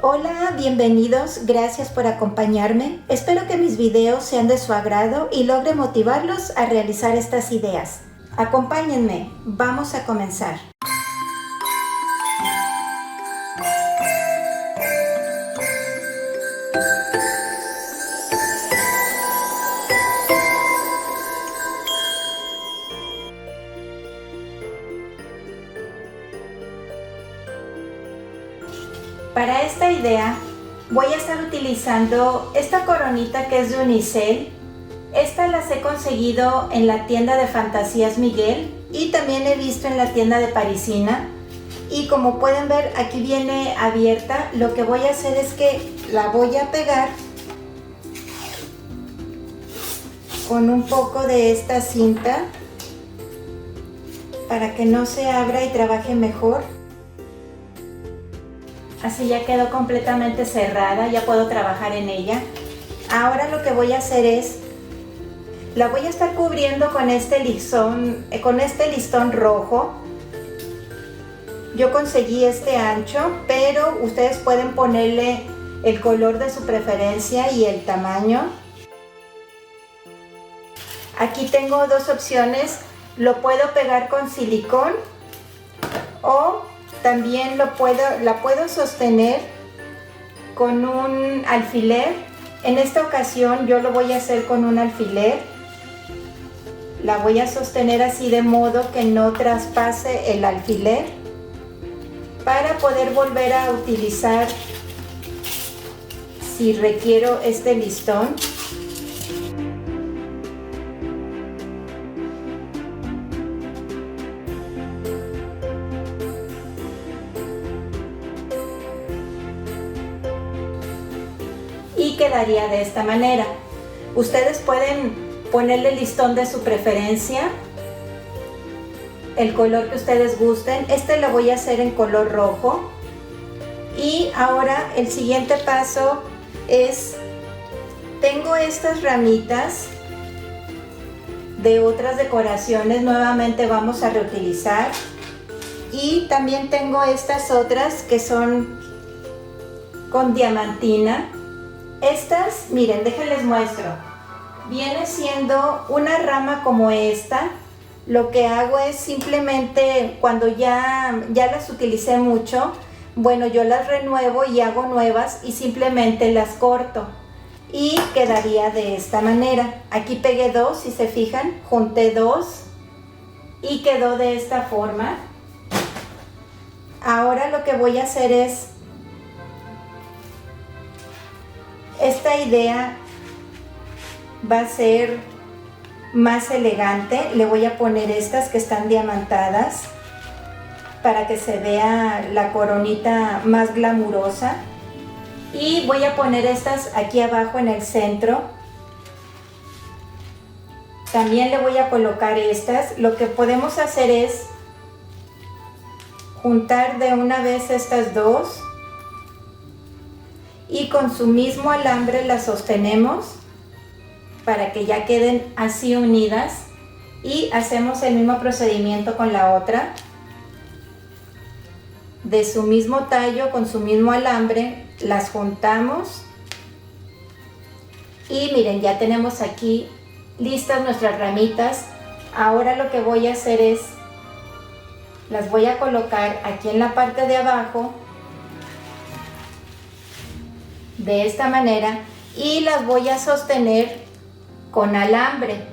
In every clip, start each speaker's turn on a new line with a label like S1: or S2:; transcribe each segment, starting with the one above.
S1: Hola, bienvenidos, gracias por acompañarme. Espero que mis videos sean de su agrado y logre motivarlos a realizar estas ideas. Acompáñenme, vamos a comenzar. Para esta idea voy a estar utilizando esta coronita que es de unicel. Estas las he conseguido en la tienda de Fantasías Miguel y también he visto en la tienda de Parisina. Y como pueden ver, aquí viene abierta. Lo que voy a hacer es que la voy a pegar con un poco de esta cinta para que no se abra y trabaje mejor. Así ya quedó completamente cerrada, ya puedo trabajar en ella. Ahora lo que voy a hacer es, la voy a estar cubriendo con este listón rojo. Yo conseguí este ancho, pero ustedes pueden ponerle el color de su preferencia y el tamaño. Aquí tengo dos opciones, lo puedo pegar con silicón o también la puedo sostener con un alfiler. En esta ocasión yo lo voy a hacer con un alfiler. La voy a sostener así de modo que no traspase el alfiler para poder volver a utilizar si requiero este listón. Y quedaría de esta manera. Ustedes pueden ponerle el listón de su preferencia, el color que ustedes gusten. Este lo voy a hacer en color rojo. Y ahora el siguiente paso es, tengo estas ramitas de otras decoraciones, nuevamente vamos a reutilizar. Y también tengo estas otras que son con diamantina. Estas, miren, déjenles muestro. Viene siendo una rama como esta. Lo que hago es simplemente, cuando ya las utilicé mucho, bueno, yo las renuevo y hago nuevas y simplemente las corto. Y quedaría de esta manera. Aquí pegué dos, si se fijan, junté dos y quedó de esta forma. Ahora lo que voy a hacer es, esta idea va a ser más elegante. Le voy a poner estas que están diamantadas para que se vea la coronita más glamurosa. Y voy a poner estas aquí abajo en el centro. También le voy a colocar estas. Lo que podemos hacer es juntar de una vez estas dos. Y con su mismo alambre las sostenemos para que ya queden así unidas y hacemos el mismo procedimiento con la otra. De su mismo tallo, con su mismo alambre, las juntamos y miren, ya tenemos aquí listas nuestras ramitas. Ahora lo que voy a hacer es, las voy a colocar aquí en la parte de abajo de esta manera y las voy a sostener con alambre.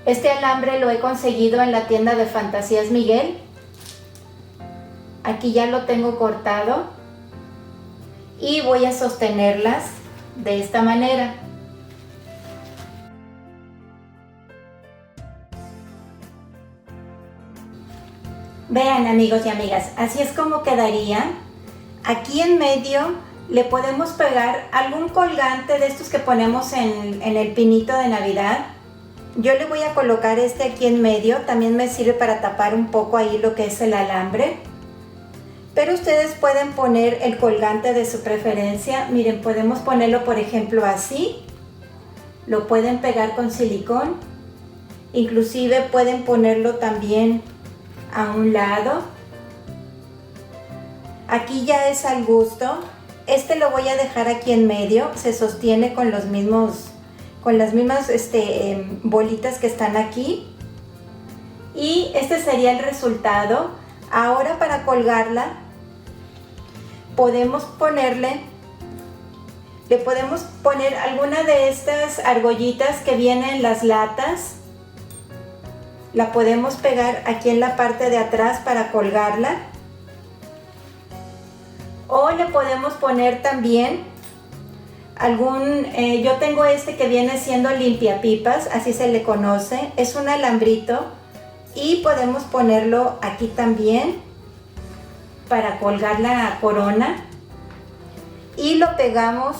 S1: Este alambre lo he conseguido en la tienda de Fantasías Miguel. Aquí ya lo tengo cortado y voy a sostenerlas de esta manera. Vean, amigos y amigas, así es como quedaría. Aquí en medio le podemos pegar algún colgante de estos que ponemos en el pinito de Navidad. Yo le voy a colocar este aquí en medio, también me sirve para tapar un poco ahí lo que es el alambre. Pero ustedes pueden poner el colgante de su preferencia. Miren, podemos ponerlo por ejemplo así. Lo pueden pegar con silicón. Inclusive pueden ponerlo también a un lado. Aquí ya es al gusto. este lo voy a dejar aquí en medio, se sostiene con las mismas bolitas que están aquí. Y este sería el resultado. Ahora para colgarla le podemos poner alguna de estas argollitas que vienen en las latas. La podemos pegar aquí en la parte de atrás para colgarla. O le podemos poner también yo tengo este que viene siendo limpiapipas, así se le conoce. Es un alambrito y podemos ponerlo aquí también para colgar la corona. Y lo pegamos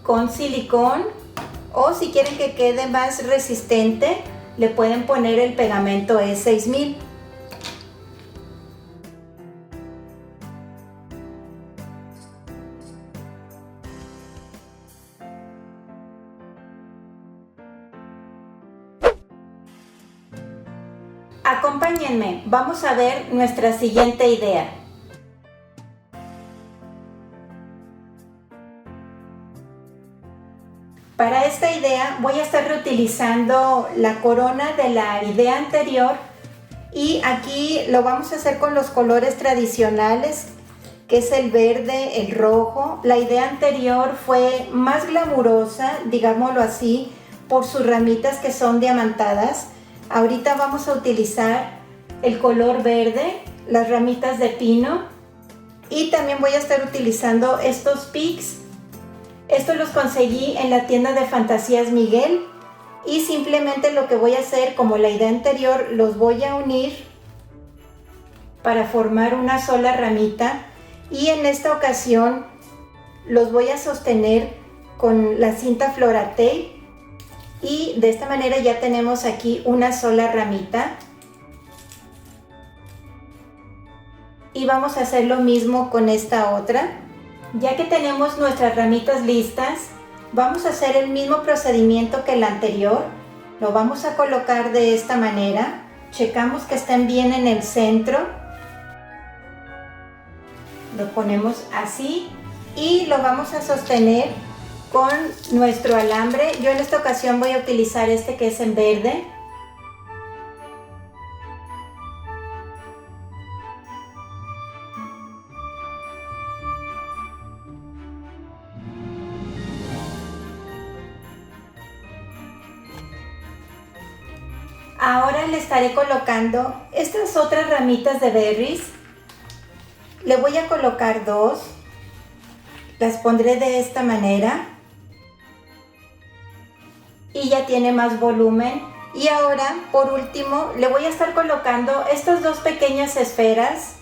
S1: con silicón, o si quieren que quede más resistente, le pueden poner el pegamento E6000. Acompáñenme, vamos a ver nuestra siguiente idea. Para esta idea voy a estar reutilizando la corona de la idea anterior, y aquí lo vamos a hacer con los colores tradicionales, que es el verde, el rojo. La idea anterior fue más glamurosa, digámoslo así, por sus ramitas que son diamantadas. Ahorita vamos a utilizar el color verde, las ramitas de pino, y también voy a estar utilizando estos pics. Estos los conseguí en la tienda de Fantasías Miguel, y simplemente lo que voy a hacer, como la idea anterior, los voy a unir para formar una sola ramita, y en esta ocasión los voy a sostener con la cinta Floratape. Y de esta manera ya tenemos aquí una sola ramita. Y vamos a hacer lo mismo con esta otra. Ya que tenemos nuestras ramitas listas, vamos a hacer el mismo procedimiento que el anterior. Lo vamos a colocar de esta manera. Checamos que estén bien en el centro. Lo ponemos así y lo vamos a sostener con nuestro alambre. Yo en esta ocasión voy a utilizar este que es en verde. Ahora le estaré colocando estas otras ramitas de berries. Le voy a colocar dos. Las pondré de esta manera. Y ya tiene más volumen. Y ahora, por último, le voy a estar colocando estas dos pequeñas esferas.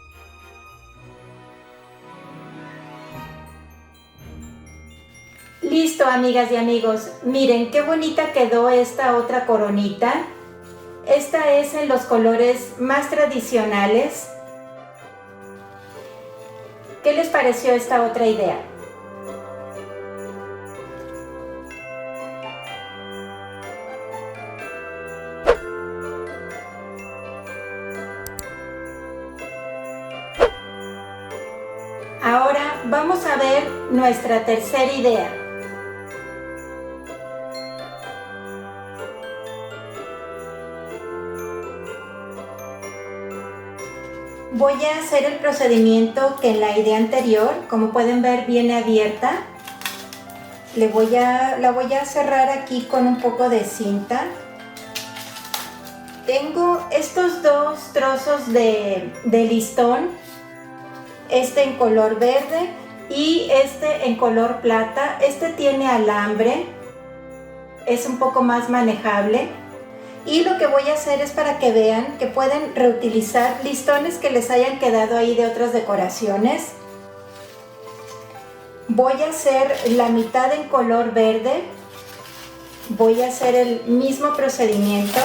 S1: Listo, amigas y amigos. Miren qué bonita quedó esta otra coronita. Esta es en los colores más tradicionales. ¿Qué les pareció esta otra idea? Ahora vamos a ver nuestra tercera idea. Voy a hacer el procedimiento que en la idea anterior. Como pueden ver, viene abierta. La voy a cerrar aquí con un poco de cinta. Tengo estos dos trozos de listón, este en color verde y este en color plata. Este tiene alambre, es un poco más manejable. Y lo que voy a hacer es para que vean que pueden reutilizar listones que les hayan quedado ahí de otras decoraciones. Voy a hacer la mitad en color verde. Voy a hacer el mismo procedimiento.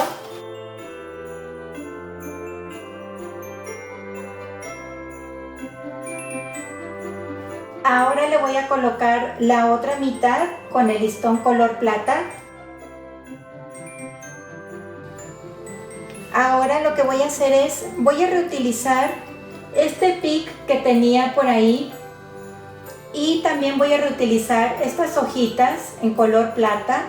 S1: Ahora le voy a colocar la otra mitad con el listón color plata. Ahora lo que voy a hacer es, voy a reutilizar este pic que tenía por ahí Y también voy a reutilizar estas hojitas en color plata.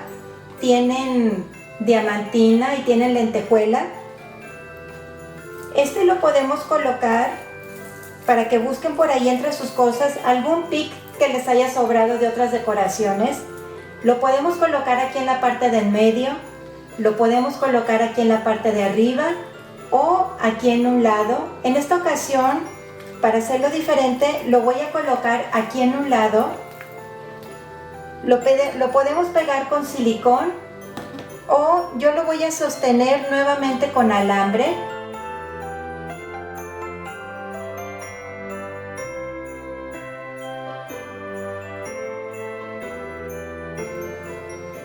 S1: Tienen diamantina y tienen lentejuela. Este lo podemos colocar para que busquen por ahí entre sus cosas algún pic que les haya sobrado de otras decoraciones. Lo podemos colocar aquí en la parte del medio, lo podemos colocar aquí en la parte de arriba o aquí en un lado. En esta ocasión, para hacerlo diferente, lo voy a colocar aquí en un lado. Lo podemos pegar con silicón o yo lo voy a sostener nuevamente con alambre.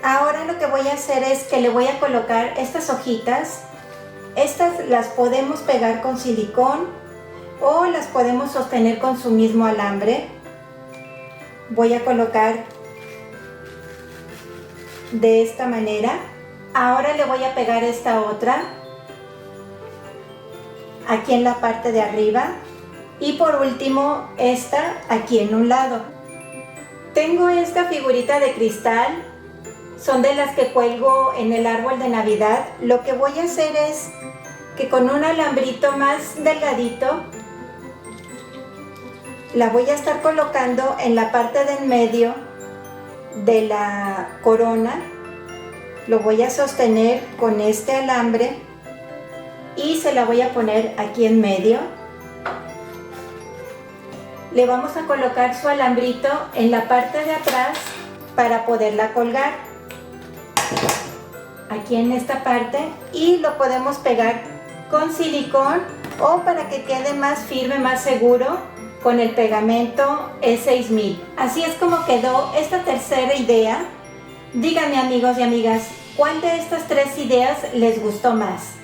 S1: Ahora lo que voy a hacer es que le voy a colocar estas hojitas. Estas las podemos pegar con silicón o las podemos sostener con su mismo alambre. Voy a colocar de esta manera. Ahora le voy a pegar esta otra aquí en la parte de arriba y por último esta aquí en un lado. Tengo esta figurita de cristal. Son de las que cuelgo en el árbol de Navidad. Lo que voy a hacer es que con un alambrito más delgadito la voy a estar colocando en la parte del medio de la corona. Lo voy a sostener con este alambre y se la voy a poner aquí en medio. Le vamos a colocar su alambrito en la parte de atrás para poderla colgar aquí en esta parte y lo podemos pegar con silicón o para que quede más firme, más seguro, con el pegamento E6000. Así es como quedó esta tercera idea. Díganme, amigos y amigas, ¿cuál de estas tres ideas les gustó más?